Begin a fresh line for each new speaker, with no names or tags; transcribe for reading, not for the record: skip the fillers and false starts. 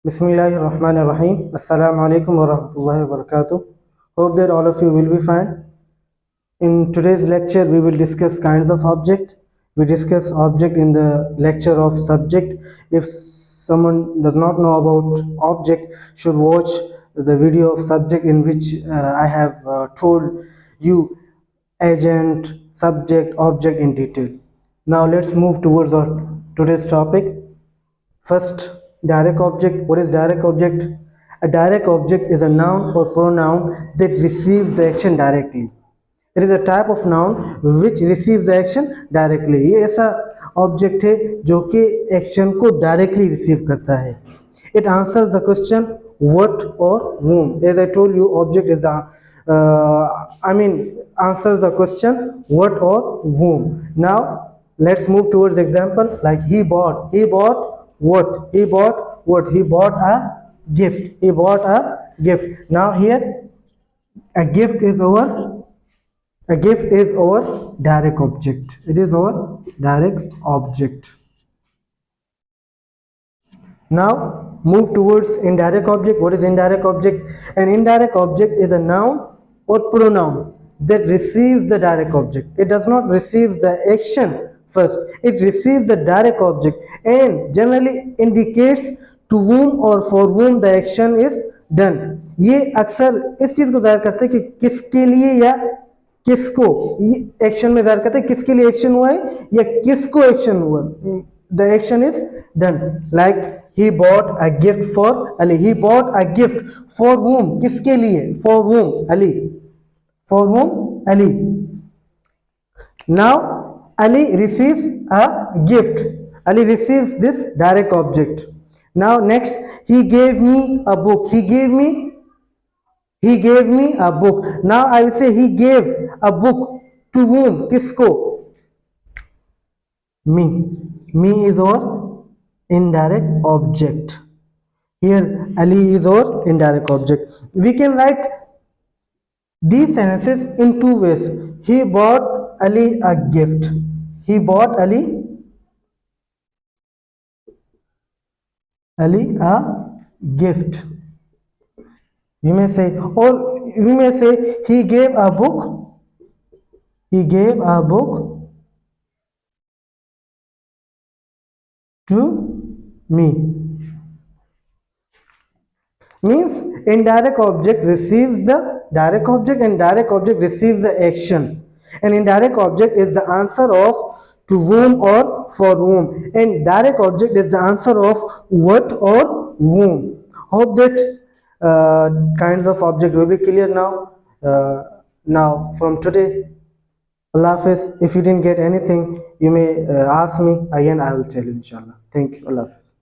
Bismillahirrahmanirrahim. Assalamu alaikum wa rahmatullahi wa barakatuh. Hope that all of you will be fine. In today's lecture, we will discuss kinds of object. We discuss object in the lecture of subject. If someone does not know about object, should watch the video of subject in which I have told you agent, subject, object in detail. Now let's move towards our today's topic. First, direct object. What is direct object? A direct object is a noun or pronoun that receives the action directly. It is a type of noun which receives the action directly. ये ऐसा object है जो कि action को directly receive करता है. It answers the question what or whom. As I told you, object is answers the question what or whom. Now let's move towards example. Like he bought what? He bought what? He bought a gift. He bought a gift. Now here a gift is our direct object. It is our direct object. Now move towards indirect object. What is indirect object? An indirect object is a noun or pronoun that receives the direct object. It does not receive the action first. It receives the direct object and generally indicates to whom or for whom the action is done. ये अक्सर इस चीज को जाहिर करते हैं कि किसके लिए या किसको एक्शन में जाहिर करते हैं, किसके लिए एक्शन हुआ है या किसको एक्शन हुआ. The action is done. Like he bought a gift for Ali. He bought a gift for whom? किसके लिए? For whom? Ali. For whom? Ali. Now Ali receives a gift. Ali receives this direct object. Now next, he gave me a book. He gave me a book. Now I will say he gave a book to whom? किसको? Me. Me is our indirect object. Here Ali is our indirect object. We can write these sentences in two ways. He bought Ali a gift. He bought Ali a gift. You may say, or you may say he gave a book. He gave a book to me. Means indirect object receives the direct object and direct object receives the action. An indirect object is the answer of to whom or for whom, and direct object is the answer of what or whom. Hope that kinds of object will be clear now. Now from today, Allah Hafiz. If you didn't get anything, you may ask me again. I will tell you inshallah. Thank you. Allah Hafiz.